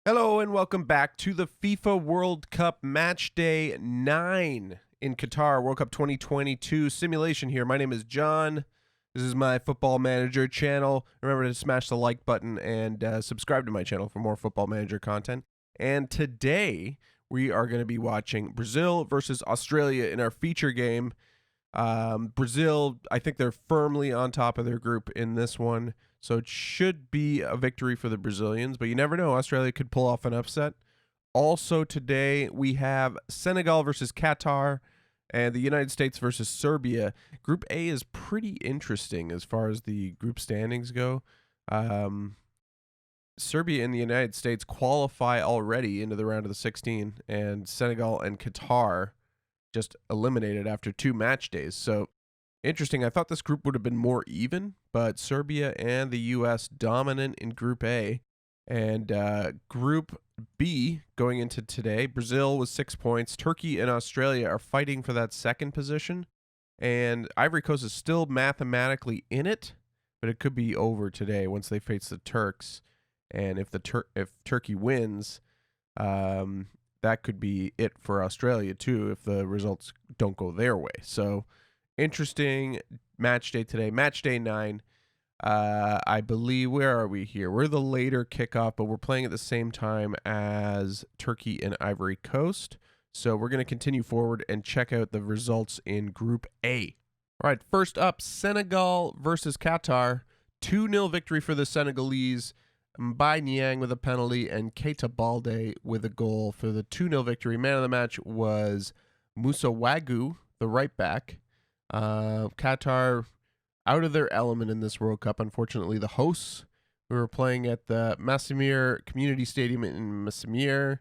Hello and welcome back to the FIFA World Cup Matchday 9 in Qatar, World Cup 2022 simulation here. My name is John. This is my Football Manager channel. Remember to smash the like button and subscribe to my channel for more Football Manager content. And today we are going to be watching Brazil versus Australia in our feature game. Brazil, I think they're firmly on top of their group in this one. So it should be a victory for the Brazilians, but you never know. Australia could pull off an upset. Also today, we have Senegal versus Qatar and the United States versus Serbia. Group A is pretty interesting as far as the group standings go. Serbia and the United States qualify already into the round of the 16, and Senegal and Qatar just eliminated after 2 match days. So interesting. I thought this group would have been more even, but Serbia and the U.S. dominant in Group A. And Group B going into today, Brazil with 6 points. Turkey and Australia are fighting for that second position. And Ivory Coast is still mathematically in it, but it could be over today once they face the Turks. And if Turkey wins, that could be it for Australia too if the results don't go their way. So interesting match day today. Match day 9. I believe, where are we here? We're the later kickoff, but we're playing at the same time as Turkey and Ivory Coast. So we're going to continue forward and check out the results in Group A. All right, first up, Senegal versus Qatar. 2-0 victory for the Senegalese. Mbai Niang with a penalty and Keita Balde with a goal for the 2-0 victory. Man of the match was Musa Wagu, the right back. Qatar out of their element in this World Cup. Unfortunately, the hosts, who were playing at the Massimir Community Stadium in Massimir.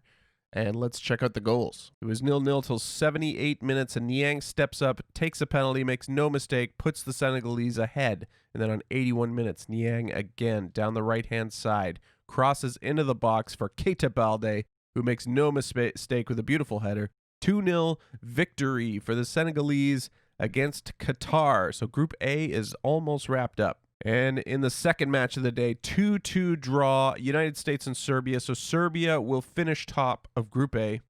And let's check out the goals. It was 0-0 till 78 minutes, and Niang steps up, takes a penalty, makes no mistake, puts the Senegalese ahead. And then on 81 minutes, Niang again down the right-hand side, crosses into the box for Keita Balde, who makes no mistake with a beautiful header. 2-0 victory for the Senegalese against Qatar. So Group A is almost wrapped up. And in the second match of the day, 2-2 draw, United States and Serbia. So Serbia will finish top of Group A.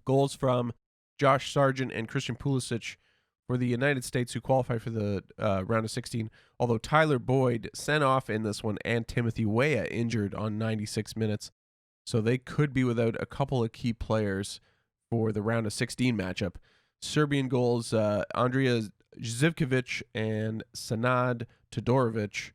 Goals from Josh Sargent and Christian Pulisic for the United States, who qualify for the round of 16. Although Tyler Boyd sent off in this one and Timothy Weah injured on 96 minutes. So they could be without a couple of key players for the round of 16 matchup. Serbian goals, Andrija Zivkovic and Senad Todorovic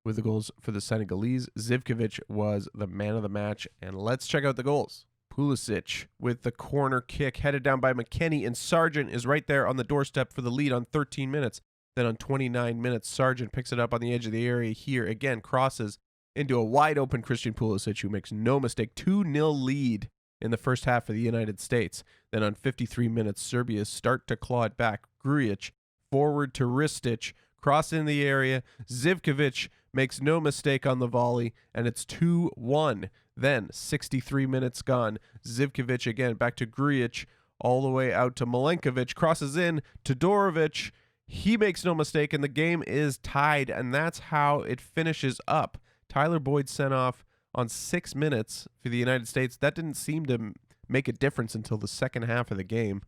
with the goals for the Senegalese. Zivkovic was the man of the match. And let's check out the goals. Pulisic with the corner kick headed down by McKennie, and Sargent is right there on the doorstep for the lead on 13 minutes. Then on 29 minutes, Sargent picks it up on the edge of the area here. Again, crosses into a wide open Christian Pulisic, who makes no mistake. 2-0 lead in the first half for the United States. Then on 53 minutes, Serbia start to claw it back. Grujic forward to Ristic, cross in the area. Zivkovic makes no mistake on the volley, and it's 2-1. Then 63 minutes gone. Zivkovic again back to Grujic, all the way out to Milenkovic, crosses in to Todorovic. He makes no mistake, and the game is tied, and that's how it finishes up. Tyler Boyd sent off on 6 minutes for the United States. That didn't seem to make a difference until the second half of the game.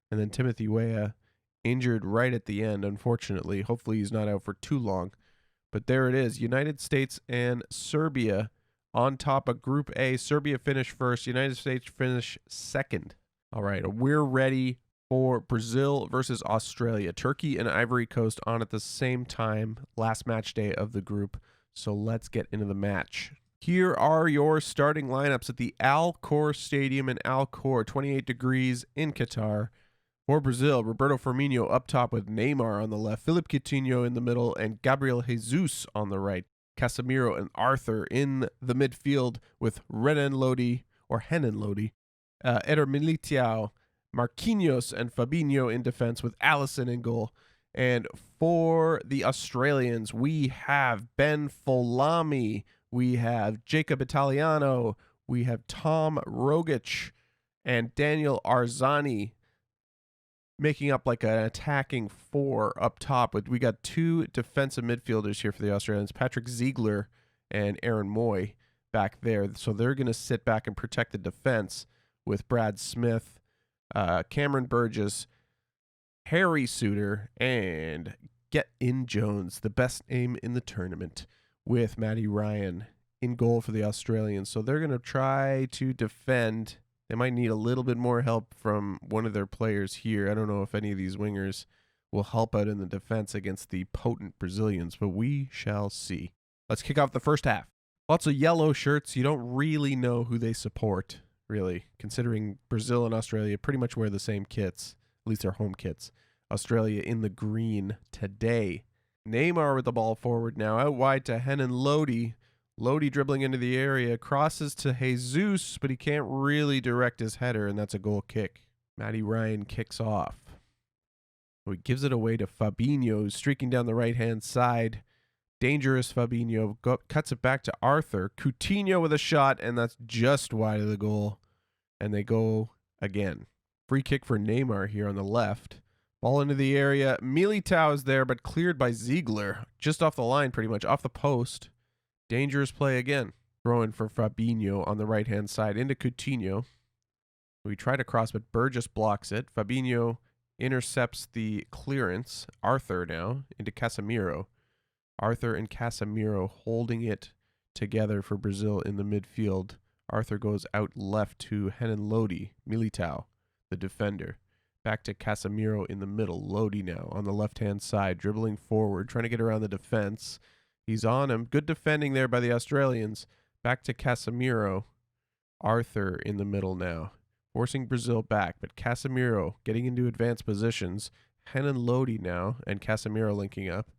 And then Timothy Weah injured right at the end, unfortunately. Hopefully he's not out for too long. But there it is. United States and Serbia on top of Group A. Serbia finished first. United States finished second. All right, we're ready for Brazil versus Australia. Turkey and Ivory Coast on at the same time. Last match day of the group. So let's get into the match. Here are your starting lineups at the Al Khor Stadium in Al Khor, 28 degrees in Qatar. For Brazil, Roberto Firmino up top with Neymar on the left, Philippe Coutinho in the middle, and Gabriel Jesus on the right. Casemiro and Arthur in the midfield with Renan Lodi, Eder Militao, Marquinhos, and Fabinho in defense with Alisson in goal. And for the Australians, we have Ben Folami, we have Jacob Italiano, we have Tom Rogic, and Daniel Arzani making up like an attacking 4 up top. We got 2 defensive midfielders here for the Australians, Patrick Ziegler and Aaron Moy. back there. So they're going to sit back and protect the defense with Brad Smith, Cameron Burgess, Harry Suter, and Get In Jones, the best name in the tournament, with Matty Ryan in goal for the Australians. So they're going to try to defend. They might need a little bit more help from one of their players here. I don't know if any of these wingers will help out in the defense against the potent Brazilians, but we shall see. Let's kick off the first half. Lots of yellow shirts. You don't really know who they support, really, considering Brazil and Australia pretty much wear the same kits, at least their home kits. Australia in the green today. Neymar with the ball forward now, out wide to Henan Lodi. Lodi dribbling into the area, crosses to Jesus, but he can't really direct his header, and that's a goal kick. Matty Ryan kicks off. He gives it away to Fabinho, who's streaking down the right-hand side. Dangerous Fabinho cuts it back to Arthur. Coutinho with a shot, and that's just wide of the goal. And they go again. Free kick for Neymar here on the left. Ball into the area. Militao is there, but cleared by Ziegler. Just off the line, pretty much, off the post. Dangerous play again. Throw in for Fabinho on the right-hand side into Coutinho. We try to cross, but Burgess blocks it. Fabinho intercepts the clearance. Arthur now into Casemiro. Arthur and Casemiro holding it together for Brazil in the midfield. Arthur goes out left to Henan Lodi. Militao, the defender. Back to Casemiro in the middle. Lodi now on the left-hand side, dribbling forward, trying to get around the defense. He's on him. Good defending there by the Australians. Back to Casemiro. Arthur in the middle now, forcing Brazil back, but Casemiro getting into advanced positions. Henan Lodi now, and Casemiro linking up.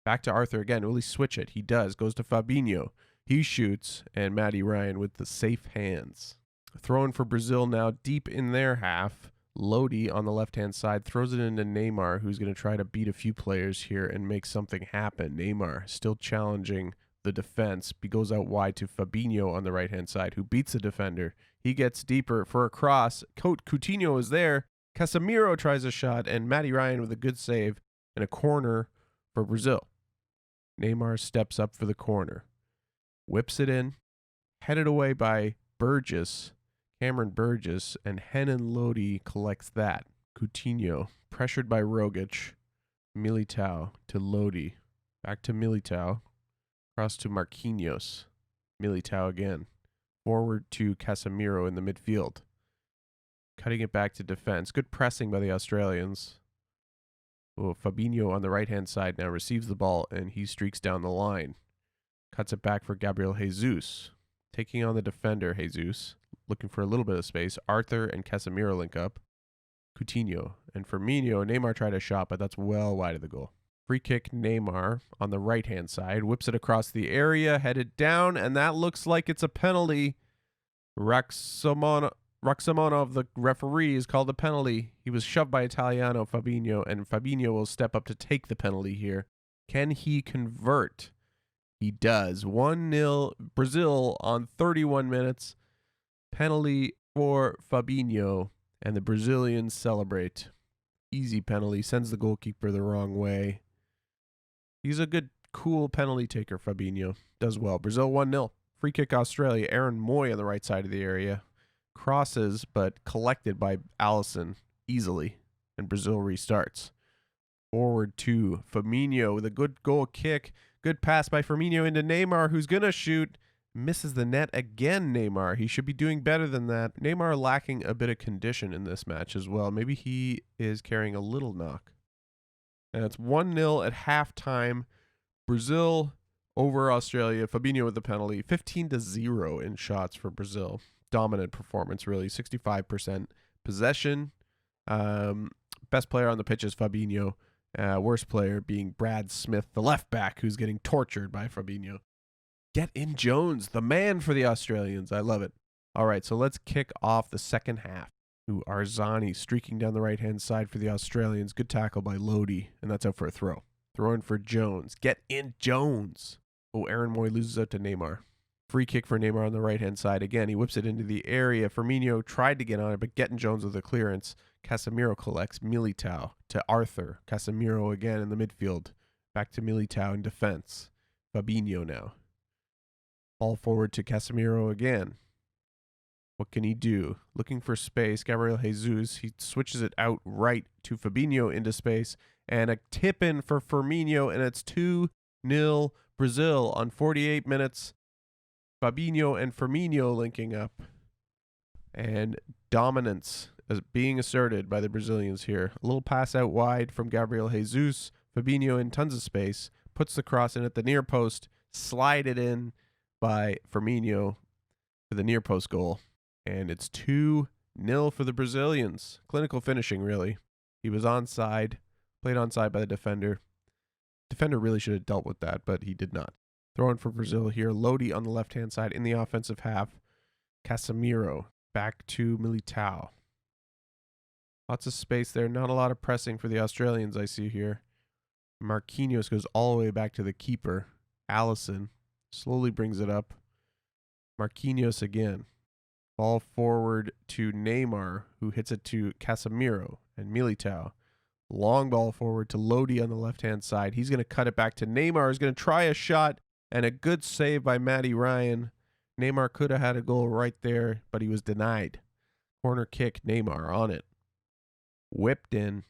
Back to Arthur again. Will he switch it? He does. Goes to Fabinho. He shoots, and Matty Ryan with the safe hands. Throwing for Brazil now, deep in their half. Lodi on the left-hand side throws it into Neymar, who's going to try to beat a few players here and make something happen. Neymar still challenging the defense. He goes out wide to Fabinho on the right-hand side, who beats the defender. He gets deeper for a cross. Coutinho is there. Casemiro tries a shot, and Matty Ryan with a good save and a corner for Brazil. Neymar steps up for the corner. Whips it in. Headed away by Burgess. Cameron Burgess, and Henan Lodi collects that. Coutinho, pressured by Rogic. Militao to Lodi. Back to Militao. Cross to Marquinhos. Militao again. Forward to Casemiro in the midfield. Cutting it back to defense. Good pressing by the Australians. Oh, Fabinho on the right-hand side now receives the ball, and he streaks down the line. Cuts it back for Gabriel Jesus. Taking on the defender, Jesus. Looking for a little bit of space. Arthur and Casemiro link up. Coutinho and Firmino. Neymar tried a shot, but that's well wide of the goal. Free kick, Neymar on the right-hand side. Whips it across the area, headed down, and that looks like it's a penalty. Raxamonov, the referee, is called a penalty. He was shoved by Italiano Fabinho, and Fabinho will step up to take the penalty here. Can he convert? He does. 1-0 Brazil on 31 minutes. Penalty for Fabinho, and the Brazilians celebrate. Easy penalty. Sends the goalkeeper the wrong way. He's a good, cool penalty taker, Fabinho. Does well. Brazil 1-0. Free kick Australia. Aaron Moy on the right side of the area. Crosses, but collected by Allison easily. And Brazil restarts. Forward to Firmino with a good goal kick. Good pass by Firmino into Neymar, who's going to shoot. Misses the net again, Neymar. He should be doing better than that. Neymar lacking a bit of condition in this match as well. Maybe he is carrying a little knock. And it's 1-0 at halftime. Brazil over Australia. Fabinho with the penalty. 15-0 in shots for Brazil. Dominant performance, really. 65% possession. Best player on the pitch is Fabinho. Worst player being Brad Smith, the left back, who's getting tortured by Fabinho. Get In Jones, the man for the Australians. I love it. All right, so let's kick off the second half. Arzani streaking down the right-hand side for the Australians. Good tackle by Lodi, and that's out for a throw. Throw in for Jones. Get In Jones. Oh, Aaron Moy loses out to Neymar. Free kick for Neymar on the right-hand side. Again, he whips it into the area. Firmino tried to get on it, but Get In Jones with a clearance. Casemiro collects. Militao to Arthur. Casemiro again in the midfield. Back to Militao in defense. Fabinho now. Ball forward to Casemiro again. What can he do? Looking for space. Gabriel Jesus. He switches it out right to Fabinho into space. And a tip in for Firmino. And it's 2-0 Brazil on 48 minutes. Fabinho and Firmino linking up. And dominance is being asserted by the Brazilians here. A little pass out wide from Gabriel Jesus. Fabinho in tons of space. Puts the cross in at the near post. Slide it in by Firmino for the near post goal. And it's 2-0 for the Brazilians. Clinical finishing, really. He was onside, played onside by the defender. Defender really should have dealt with that, but he did not. Throwing for Brazil here. Lodi on the left-hand side in the offensive half. Casemiro back to Militao. Lots of space there. Not a lot of pressing for the Australians I see here. Marquinhos goes all the way back to the keeper. Alisson slowly brings it up. Marquinhos again. Ball forward to Neymar, who hits it to Casemiro and Militao. Long ball forward to Lodi on the left-hand side. He's going to cut it back to Neymar. He's going to try a shot, and a good save by Matty Ryan. Neymar could have had a goal right there, but he was denied. Corner kick, Neymar on it. Whipped in.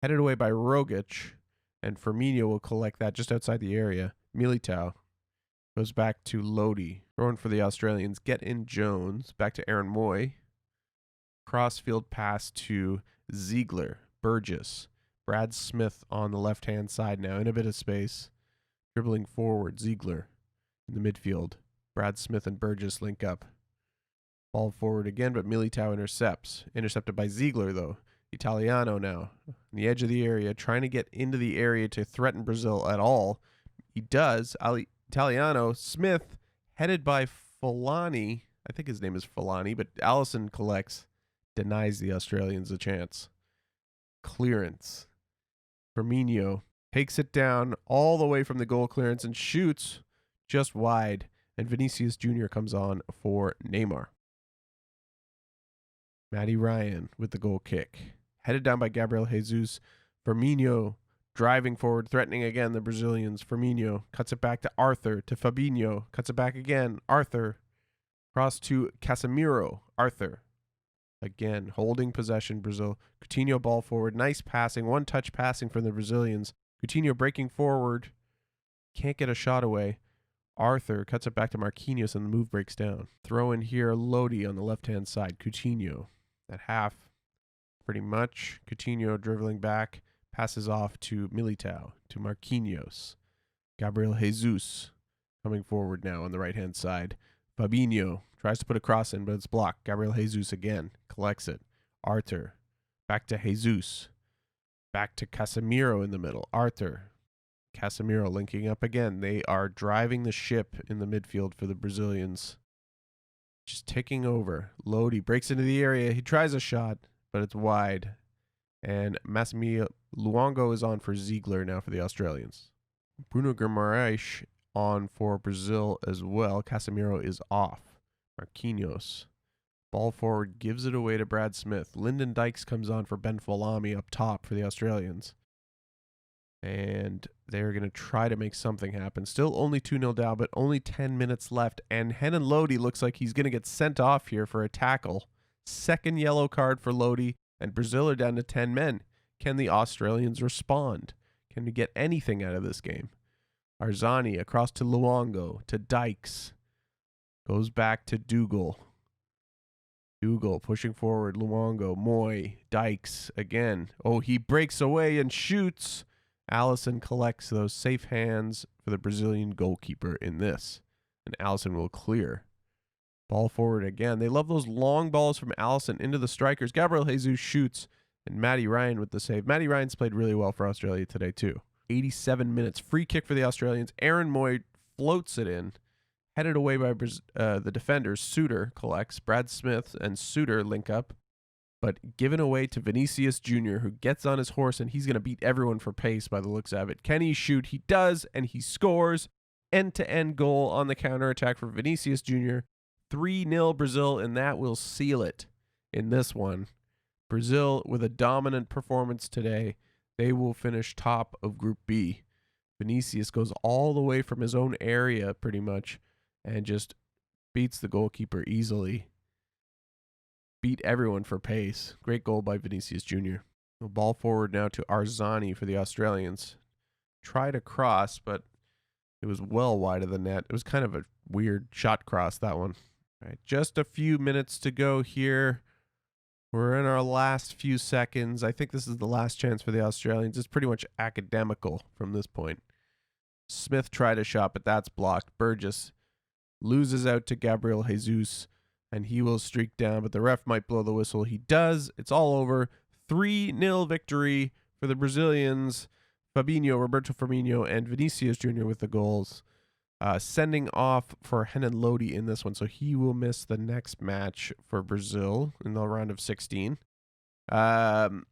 Headed away by Rogic, and Firmino will collect that just outside the area. Militao goes back to Lodi. Throwing for the Australians. Get in Jones. Back to Aaron Moy. Crossfield pass to Ziegler. Burgess. Brad Smith on the left-hand side now in a bit of space. Dribbling forward. Ziegler in the midfield. Brad Smith and Burgess link up. Ball forward again, but Militao intercepts. Intercepted by Ziegler, though. Italiano now on the edge of the area, trying to get into the area to threaten Brazil at all. He does. Italiano. Smith, headed by Fulani. I think his name is Fulani, but Alisson collects. Denies the Australians a chance. Clearance. Firmino takes it down all the way from the goal clearance and shoots just wide. And Vinicius Jr. comes on for Neymar. Matty Ryan with the goal kick. Headed down by Gabriel Jesus. Firmino driving forward, threatening again the Brazilians. Firmino cuts it back to Arthur, to Fabinho. Cuts it back again. Arthur. Cross to Casemiro. Arthur. Again, holding possession, Brazil. Coutinho ball forward. Nice passing. One-touch passing from the Brazilians. Coutinho breaking forward. Can't get a shot away. Arthur cuts it back to Marquinhos and the move breaks down. Throw in here Lodi on the left-hand side. Coutinho at half. Pretty much. Coutinho dribbling back. Passes off to Militao. To Marquinhos. Gabriel Jesus coming forward now on the right-hand side. Fabinho tries to put a cross in, but it's blocked. Gabriel Jesus again. Collects it. Arthur. Back to Jesus. Back to Casemiro in the middle. Arthur. Casemiro linking up again. They are driving the ship in the midfield for the Brazilians. Just ticking over. Lodi breaks into the area. He tries a shot, but it's wide. And Massimiliano Luongo is on for Ziegler now for the Australians. Bruno Guimaraes on for Brazil as well. Casemiro is off. Marquinhos. Ball forward, gives it away to Brad Smith. Lyndon Dykes comes on for Ben Folami up top for the Australians. And they're going to try to make something happen. Still only 2-0 down, but only 10 minutes left. And Henan Lodi looks like he's going to get sent off here for a tackle. Second yellow card for Lodi, and Brazil are down to 10 men. Can the Australians respond? Can we get anything out of this game? Arzani across to Luongo, to Dykes. Goes back to Dougal. Dougal pushing forward. Luongo, Moy, Dykes again. Oh, he breaks away and shoots. Alisson collects those safe hands for the Brazilian goalkeeper in this. And Alisson will clear. Ball forward again. They love those long balls from Alisson into the strikers. Gabriel Jesus shoots. And Matty Ryan with the save. Matty Ryan's played really well for Australia today too. 87 minutes. Free kick for the Australians. Aaron Moy floats it in. Headed away by the defenders. Suter collects. Brad Smith and Suter link up. But given away to Vinicius Jr., who gets on his horse, and he's going to beat everyone for pace by the looks of it. Can he shoot? He does, and he scores. End-to-end goal on the counterattack for Vinicius Jr. 3-0 Brazil, and that will seal it in this one. Brazil with a dominant performance today. They will finish top of Group B. Vinicius goes all the way from his own area, pretty much, and just beats the goalkeeper easily. Beat everyone for pace. Great goal by Vinicius Jr. The ball forward now to Arzani for the Australians. Tried a cross, but it was well wide of the net. It was kind of a weird shot cross, that one. All right, just a few minutes to go here. We're in our last few seconds. I think this is the last chance for the Australians. It's pretty much academical from this point. Smith tried a shot, but that's blocked. Burgess loses out to Gabriel Jesus, and he will streak down, but the ref might blow the whistle. He does. It's all over. 3-0 victory for the Brazilians. Roberto Firmino, and Vinicius Jr. with the goals. Sending off for Renan Lodi in this one, so he will miss the next match for Brazil in the round of 16. Man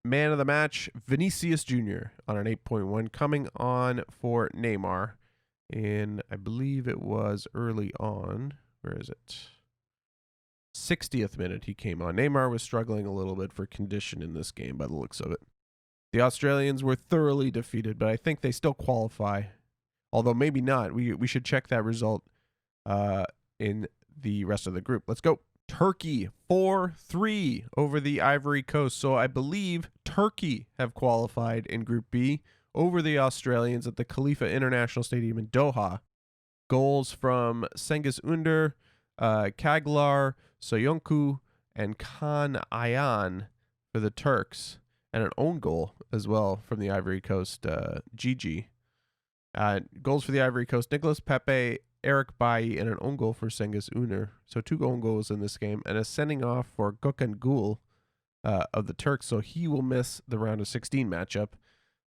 of the match, Vinicius Jr. on an 8.1, coming on for Neymar. In, I believe it was early on. Where is it? 60th minute he came on. Neymar was struggling a little bit for condition in this game by the looks of it. The Australians were thoroughly defeated, but I think they still qualify. Although maybe not. We should check that result in the rest of the group. Let's go. Turkey 4-3 over the Ivory Coast. So I believe Turkey have qualified in Group B over the Australians at the Khalifa International Stadium in Doha. Goals from Cengiz Ünder, Kaglar, Soyuncu, and Kaan Ayhan for the Turks. And an own goal as well from the Ivory Coast, Gigi. Goals for the Ivory Coast, Nicolas Pepe, Eric Bailly, and an own goal for Cengiz Ünder. So 2 own goals in this game, and a sending off for Gökhan Gül of the Turks. So he will miss the round of 16 matchup.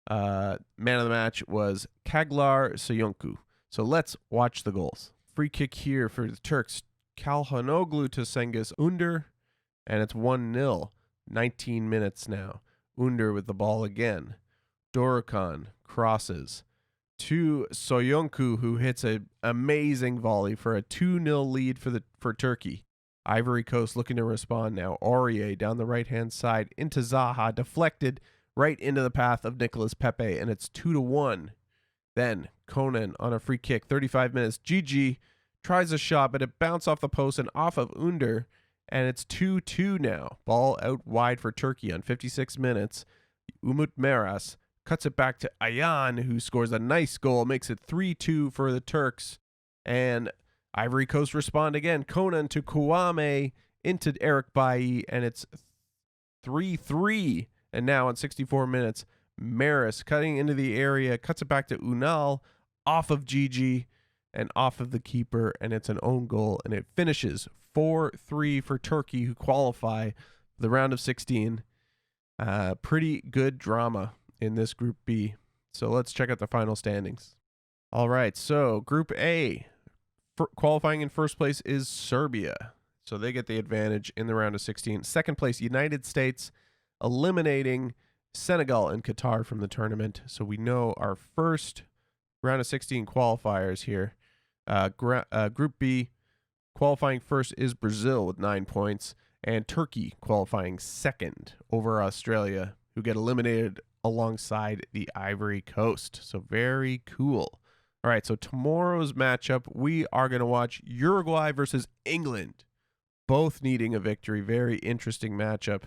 Man of the match was Kaglar Soyuncu. So let's watch the goals. Free kick here for the Turks. Kalhanoglu to Cengiz Ünder, and it's 1-0. 19 minutes now. Ünder with the ball again. Dorukhan crosses to Soyuncu, who hits an amazing volley for a 2-0 lead for Turkey. Ivory Coast looking to respond now. Aurier down the right-hand side into Zaha, deflected right into the path of Nicolas Pepe, and it's 2-1. Then Konan on a free kick, 35 minutes. Gigi tries a shot, but it bounced off the post and off of Ünder, and it's 2-2 now. Ball out wide for Turkey on 56 minutes. Umut Meras cuts it back to Ayhan, who scores a nice goal, makes it 3-2 for the Turks. And Ivory Coast respond again. Konan to Kouame into Eric Bailly, and it's 3-3. And now on 64 minutes, Maris cutting into the area, cuts it back to Unal, off of Gigi and off of the keeper, and it's an own goal, and it finishes 4-3 for Turkey, who qualify for the round of 16. Pretty good drama in this Group B. So let's check out the final standings. All right, so Group A, qualifying in first place is Serbia. So they get the advantage in the round of 16. Second place, United States, eliminating Senegal and Qatar from the tournament. So we know our first round of 16 qualifiers here. Group B, qualifying first is Brazil with 9 points, and Turkey qualifying second over Australia, who get eliminated alongside the Ivory Coast. So very cool. All right, so tomorrow's matchup, we are going to watch Uruguay versus England, both needing a victory. Very interesting matchup.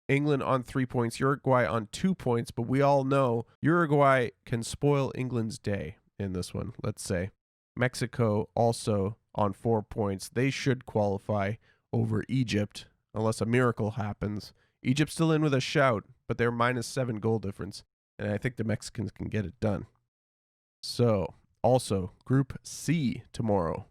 England on 3 points, Uruguay on 2 points, but we all know Uruguay can spoil England's day in this one, let's say. Mexico also on 4 points. They should qualify over Egypt unless a miracle happens. Egypt's still in with a shout, but they're -7 goal difference, and I think the Mexicans can get it done. So, also, Group C tomorrow.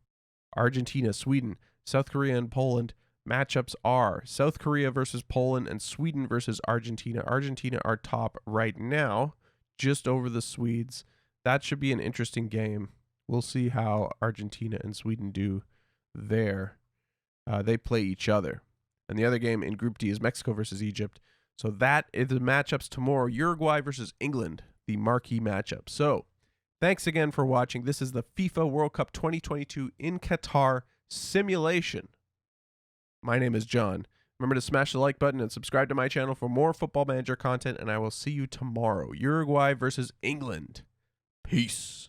Argentina, Sweden, South Korea, and Poland. Matchups are South Korea versus Poland and Sweden versus Argentina. Argentina are top right now, just over the Swedes. That should be an interesting game. We'll see how Argentina and Sweden do there. They play each other. And the other game in Group D is Mexico versus Egypt. So that is the matchups tomorrow. Uruguay versus England, the marquee matchup. So thanks again for watching. This is the FIFA World Cup 2022 in Qatar Simulation. My name is John. Remember to smash the like button and subscribe to my channel for more Football Manager content, and I will see you tomorrow. Uruguay versus England. Peace.